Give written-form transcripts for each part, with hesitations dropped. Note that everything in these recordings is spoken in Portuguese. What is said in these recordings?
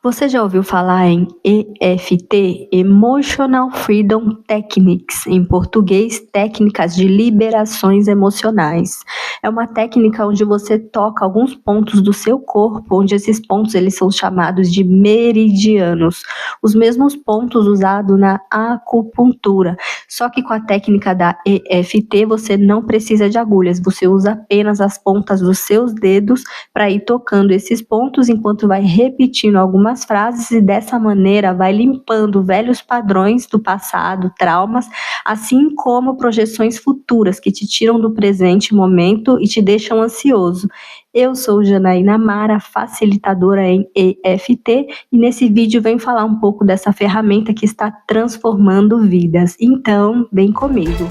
Você já ouviu falar em EFT, Emotional Freedom Techniques, em português, técnicas de liberações emocionais. É uma técnica onde você toca alguns pontos do seu corpo, onde esses pontos eles são chamados de meridianos, os mesmos pontos usados na acupuntura. Só que com a técnica da EFT você não precisa de agulhas, você usa apenas as pontas dos seus dedos para ir tocando esses pontos enquanto vai repetindo algumas frases e dessa maneira vai limpando velhos padrões do passado, traumas, assim como projeções futuras que te tiram do presente momento e te deixam ansioso. Eu sou Janaína Mara, facilitadora em EFT, e nesse vídeo venho falar um pouco dessa ferramenta que está transformando vidas. Então, vem comigo.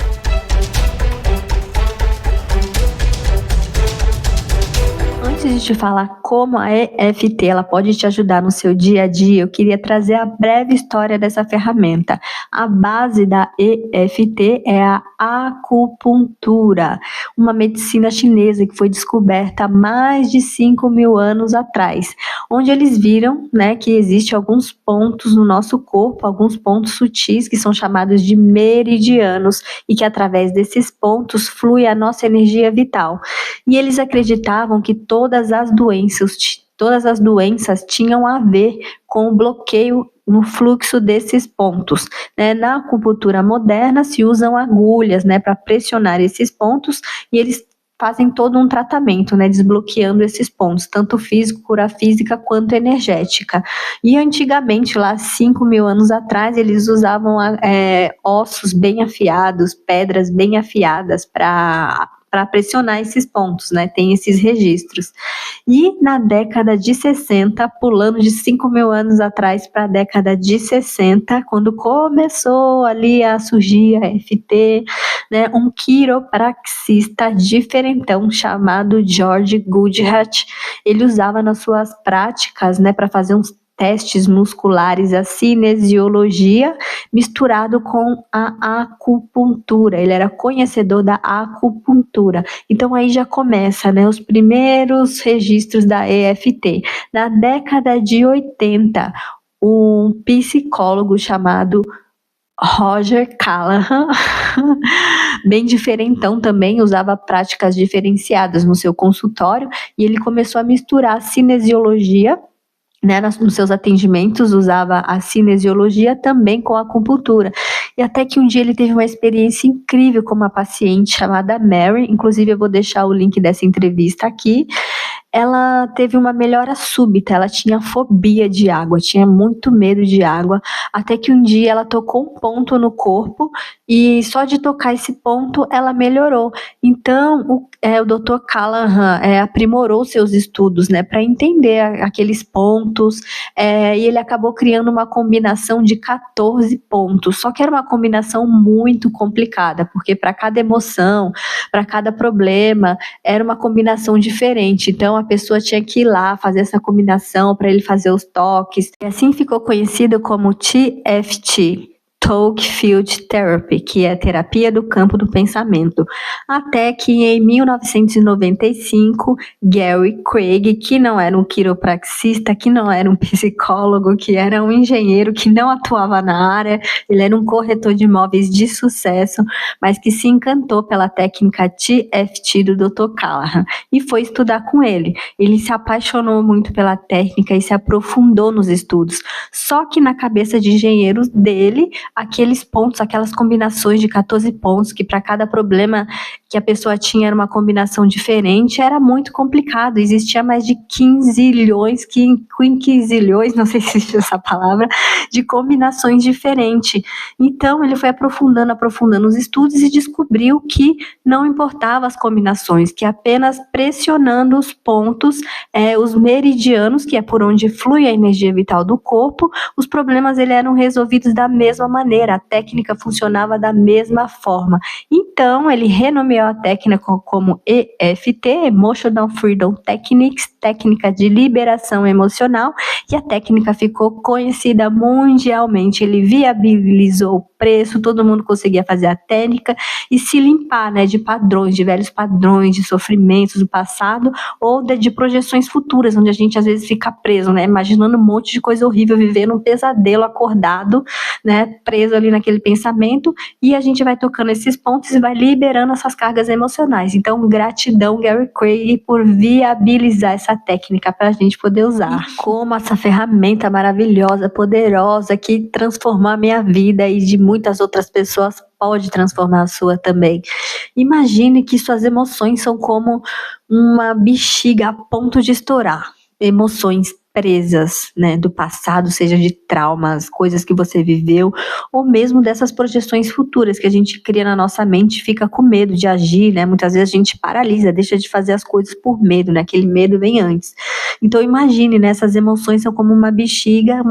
Antes de te falar como a EFT ela pode te ajudar no seu dia a dia, eu queria trazer a breve história dessa ferramenta. A base da EFT é a acupuntura, uma medicina chinesa que foi descoberta há mais de 5.000 anos atrás, onde eles viram, que existem alguns pontos no nosso corpo, alguns pontos sutis que são chamados de meridianos e que através desses pontos flui a nossa energia vital. E eles acreditavam que todas as doenças tinham a ver com o bloqueio no fluxo desses pontos. Na acupuntura moderna se usam agulhas para pressionar esses pontos e eles fazem todo um tratamento, desbloqueando esses pontos, tanto físico, cura física, quanto energética. E antigamente, lá 5.000 anos atrás, eles usavam ossos bem afiados, pedras bem afiadas para pressionar esses pontos, tem esses registros. E na década de 60, pulando de 5.000 anos atrás para a década de 60, quando começou ali a surgir a EFT, um quiropraxista diferentão chamado George Goodhart, ele usava nas suas práticas, para fazer uns testes musculares, a cinesiologia misturado com a acupuntura. Ele era conhecedor da acupuntura. Então aí já começa, os primeiros registros da EFT. Na década de 80, um psicólogo chamado Roger Callahan, bem diferentão também, usava práticas diferenciadas no seu consultório e ele começou a misturar a cinesiologia nos seus atendimentos, usava a cinesiologia também com a acupuntura. E até que um dia ele teve uma experiência incrível com uma paciente chamada Mary, inclusive eu vou deixar o link dessa entrevista aqui. Ela teve uma melhora súbita, ela tinha fobia de água, tinha muito medo de água, até que um dia ela tocou um ponto no corpo e só de tocar esse ponto ela melhorou. Então o Dr. Callahan aprimorou seus estudos para entender aqueles pontos e ele acabou criando uma combinação de 14 pontos, só que era uma combinação muito complicada, porque para cada emoção, para cada problema, era uma combinação diferente, então a pessoa tinha que ir lá fazer essa combinação para ele fazer os toques, e assim ficou conhecido como TFT, Talk Field Therapy, que é a terapia do campo do pensamento. Até que em 1995, Gary Craig, que não era um quiropraxista, que não era um psicólogo, que era um engenheiro que não atuava na área, ele era um corretor de imóveis de sucesso, mas que se encantou pela técnica TFT do Dr. Callahan e foi estudar com ele. Ele se apaixonou muito pela técnica e se aprofundou nos estudos. Só que na cabeça de engenheiros dele, aqueles pontos, aquelas combinações de 14 pontos, que para cada problema que a pessoa tinha era uma combinação diferente, era muito complicado. Existia mais de 15 quinquilhões, não sei se existe essa palavra, de combinações diferentes. Então ele foi aprofundando os estudos e descobriu que não importava as combinações, que apenas pressionando os pontos, os meridianos, que é por onde flui a energia vital do corpo, os problemas eram resolvidos da mesma maneira. maneira, a técnica funcionava da mesma forma. Então, ele renomeou a técnica como EFT, Emotional Freedom Techniques, técnica de liberação emocional, e a técnica ficou conhecida mundialmente. Ele viabilizou o preço, todo mundo conseguia fazer a técnica e se limpar, né, de padrões, de velhos padrões, de sofrimentos do passado ou de projeções futuras, onde a gente às vezes fica preso, né, imaginando um monte de coisa horrível, vivendo um pesadelo acordado, né, preso ali naquele pensamento, e a gente vai tocando esses pontos e vai liberando essas cargas emocionais. Então, gratidão, Gary Craig, por viabilizar essa técnica para a gente poder usar. E como essa ferramenta maravilhosa, poderosa, que transformou a minha vida e de muitas outras pessoas, pode transformar a sua também. Imagine que suas emoções são como uma bexiga a ponto de estourar. Emoções presas, né, do passado, seja de traumas, coisas que você viveu, ou mesmo dessas projeções futuras que a gente cria na nossa mente, fica com medo de agir, né? Muitas vezes a gente paralisa, deixa de fazer as coisas por medo, né? Aquele medo vem antes. Então imagine, né, essas emoções são como uma bexiga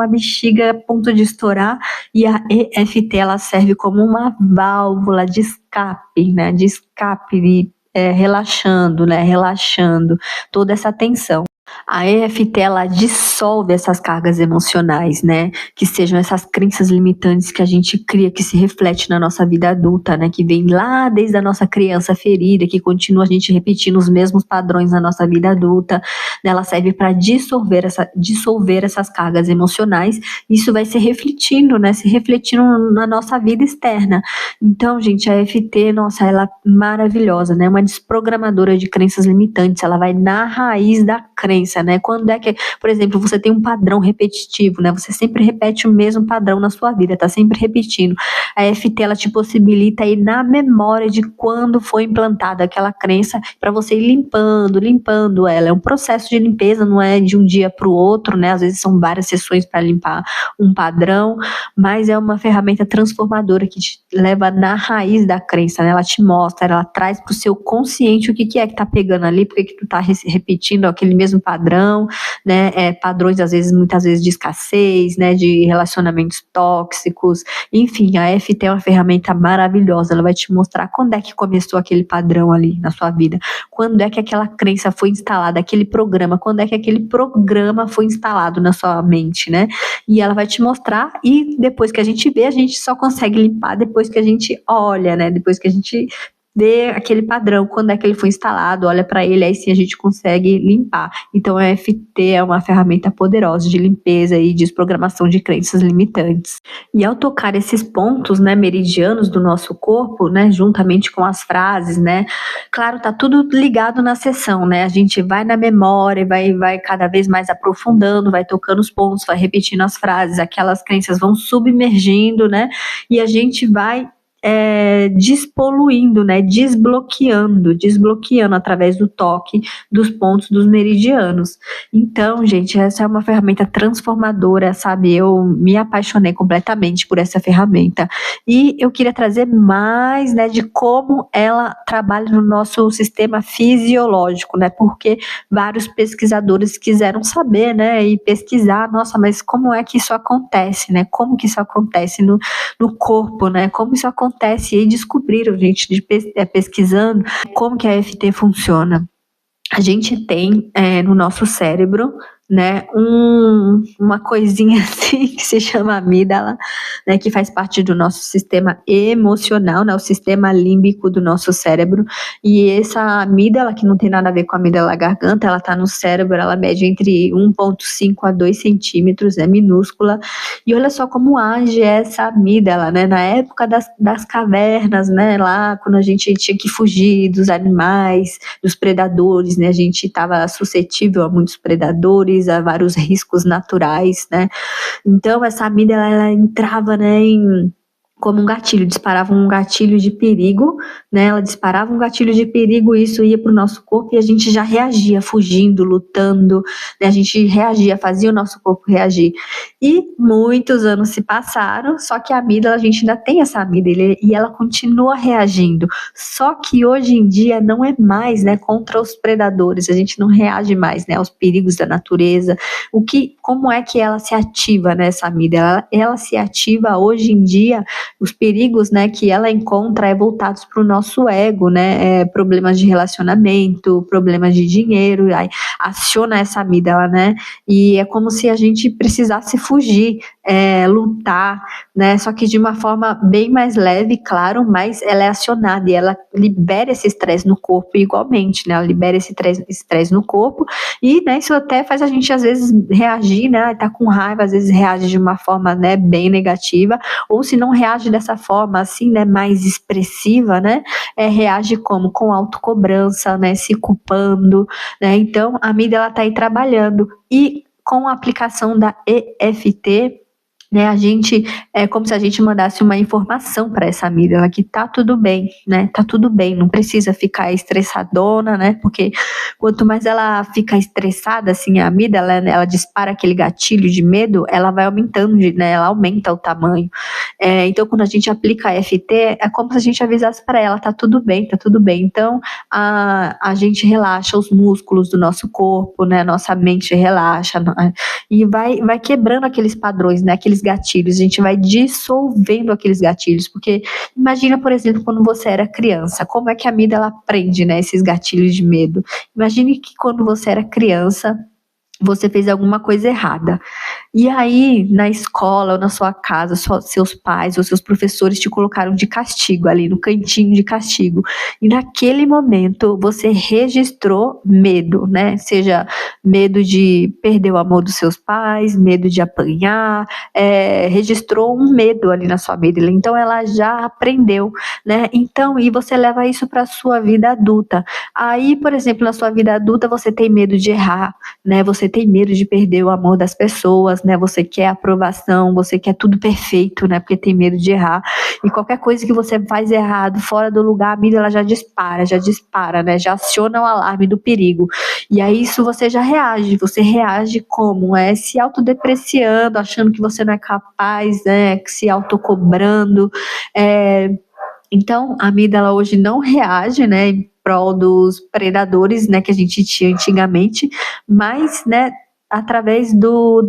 a ponto de estourar, e a EFT ela serve como uma válvula de escape, né? De escape, relaxando, né? Relaxando toda essa tensão. A EFT, ela dissolve essas cargas emocionais, né? Que sejam essas crenças limitantes que a gente cria, que se reflete na nossa vida adulta, né? Que vem lá desde a nossa criança ferida, que continua a gente repetindo os mesmos padrões na nossa vida adulta. Ela serve para dissolver essas cargas emocionais. Isso vai se refletindo, né? Se refletindo na nossa vida externa. Então, gente, a EFT, nossa, ela é maravilhosa, né? Uma desprogramadora de crenças limitantes. Ela vai na raiz da crença, né? Quando é que, por exemplo, você tem um padrão repetitivo, né? Você sempre repete o mesmo padrão na sua vida, tá sempre repetindo. A EFT, ela te possibilita ir na memória de quando foi implantada aquela crença para você ir limpando ela. É um processo de limpeza, não é de um dia para o outro, né? Às vezes são várias sessões para limpar um padrão, mas é uma ferramenta transformadora que te leva na raiz da crença, né? Ela te mostra, ela traz para o seu consciente o que é que tá pegando ali, porque que tu tá repetindo aquele mesmo padrão, né? Padrões, muitas vezes de escassez, né? De relacionamentos tóxicos, enfim, a EFT é uma ferramenta maravilhosa, ela vai te mostrar quando é que começou aquele padrão ali na sua vida, quando é que aquela crença foi instalada, aquele programa, quando é que aquele programa foi instalado na sua mente, né? E ela vai te mostrar, e depois que a gente vê, a gente só consegue limpar depois que a gente olha, né? Depois que a gente vê aquele padrão, quando é que ele foi instalado, olha para ele, aí sim a gente consegue limpar. Então a EFT é uma ferramenta poderosa de limpeza e desprogramação de crenças limitantes. E ao tocar esses pontos, né, meridianos do nosso corpo, né, juntamente com as frases, né, claro, tá tudo ligado na sessão, né, a gente vai na memória, vai cada vez mais aprofundando, vai tocando os pontos, vai repetindo as frases, aquelas crenças vão submergindo, né, e a gente vai despoluindo, né, desbloqueando através do toque dos pontos dos meridianos. Então, gente, essa é uma ferramenta transformadora, sabe? Eu me apaixonei completamente por essa ferramenta e eu queria trazer mais, né, de como ela trabalha no nosso sistema fisiológico, né? Porque vários pesquisadores quiseram saber, né, e pesquisar, nossa, mas como é que isso acontece, né? Como que isso acontece no corpo, né? Como isso acontece, e aí descobriram, gente, pesquisando como que a EFT funciona. A gente tem no nosso cérebro, né, uma coisinha assim que se chama amígdala, né, que faz parte do nosso sistema emocional, né, o sistema límbico do nosso cérebro, e essa amígdala, que não tem nada a ver com a amígdala da garganta, ela tá no cérebro, ela mede entre 1,5 a 2 centímetros, é minúscula, e olha só como age essa amígdala, né, na época das cavernas, né, lá quando a gente tinha que fugir dos animais, dos predadores, né, a gente estava suscetível a muitos predadores, a vários riscos naturais, né? Então essa amígdala, ela entrava, né, em como um gatilho, disparava um gatilho de perigo, né? Ela disparava um gatilho de perigo e isso ia para o nosso corpo e a gente já reagia, fugindo, lutando, né? A gente reagia, fazia o nosso corpo reagir. E muitos anos se passaram, só que a amígdala, a gente ainda tem essa amígdala e ela continua reagindo. Só que hoje em dia não é mais, né, contra os predadores, a gente não reage mais, né, aos perigos da natureza. Como é que ela se ativa, né, essa amígdala? Ela se ativa hoje em dia. Os perigos, né, que ela encontra é voltados para o nosso ego, né, problemas de relacionamento, problemas de dinheiro, aí aciona essa amígdala, né, e é como se a gente precisasse fugir, lutar, né, só que de uma forma bem mais leve, claro, mas ela é acionada e ela libera esse estresse no corpo igualmente, né, ela libera esse estresse no corpo e, né, isso até faz a gente às vezes reagir, né, tá com raiva, às vezes reage de uma forma, né, bem negativa, ou se não reage dessa forma assim, né, mais expressiva, né, reage como? Com autocobrança, né, se culpando, né, então a amígdala tá aí trabalhando e com a aplicação da EFT, né, a gente, é como se a gente mandasse uma informação para essa amígdala que tá tudo bem, né, tá tudo bem, não precisa ficar estressadona, né, porque quanto mais ela fica estressada, assim, a amígdala, né, ela dispara aquele gatilho de medo, ela vai aumentando, né, ela aumenta o tamanho. Então, quando a gente aplica a EFT, é como se a gente avisasse para ela, tá tudo bem, tá tudo bem. Então, a gente relaxa os músculos do nosso corpo, né, nossa mente relaxa, e vai quebrando aqueles padrões, né, aqueles gatilhos, a gente vai dissolvendo aqueles gatilhos, porque imagina, por exemplo, quando você era criança, como é que a amígdala aprende, né, esses gatilhos de medo? Imagine que quando você era criança, você fez alguma coisa errada. E aí, na escola ou na sua casa, seus pais ou seus professores te colocaram de castigo ali no cantinho de castigo. E naquele momento você registrou medo, né? Seja medo de perder o amor dos seus pais, medo de apanhar, registrou um medo ali na sua amígdala. Então ela já aprendeu, né? Então, e você leva isso para sua vida adulta. Aí, por exemplo, na sua vida adulta você tem medo de errar, né? Você tem medo de perder o amor das pessoas, né? Você quer aprovação, você quer tudo perfeito, né? Porque tem medo de errar. E qualquer coisa que você faz errado, fora do lugar, a amígdala já dispara, né? Já aciona o alarme do perigo. E aí isso você já reage. Você reage como? Se autodepreciando, achando que você não é capaz, né? Se autocobrando. Então, a amígdala hoje não reage, né, em prol dos predadores, né, que a gente tinha antigamente, mas, né, através do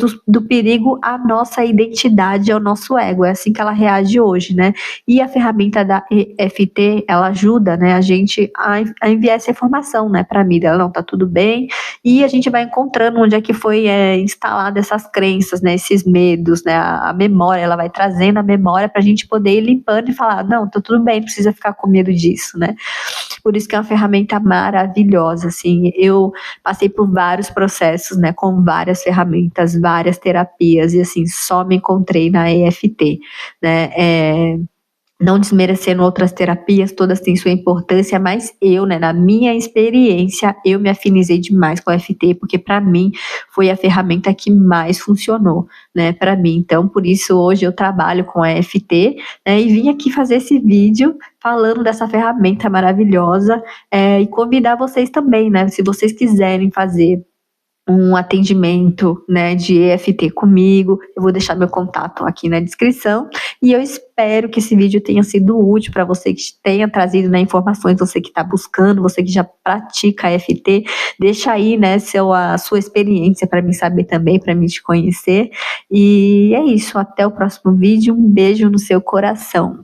perigo à nossa identidade, ao nosso ego. É assim que ela reage hoje, né? E a ferramenta da EFT, ela ajuda, né, a gente a enviar essa informação, né, para a amígdala. Não, tá tudo bem. E a gente vai encontrando onde é que foi instalada essas crenças, né, esses medos, né, a memória, ela vai trazendo a memória para a gente poder ir limpando e falar, não, tá tudo bem, não precisa ficar com medo disso, né? Por isso que é uma ferramenta maravilhosa, assim. Eu passei por vários processos, né, com várias ferramentas, várias terapias, e assim, só me encontrei na EFT, né, não desmerecendo outras terapias, todas têm sua importância, mas eu, né, na minha experiência, eu me afinizei demais com a EFT, porque para mim foi a ferramenta que mais funcionou, né, para mim. Então, por isso hoje eu trabalho com a EFT, né, e vim aqui fazer esse vídeo falando dessa ferramenta maravilhosa, e convidar vocês também, né, se vocês quiserem fazer um atendimento, né, de EFT comigo, eu vou deixar meu contato aqui na descrição, e eu espero que esse vídeo tenha sido útil para você, que tenha trazido, né, informações, você que está buscando, você que já pratica EFT, deixa aí, né, a sua experiência para mim saber também, para mim te conhecer, e é isso, até o próximo vídeo, um beijo no seu coração.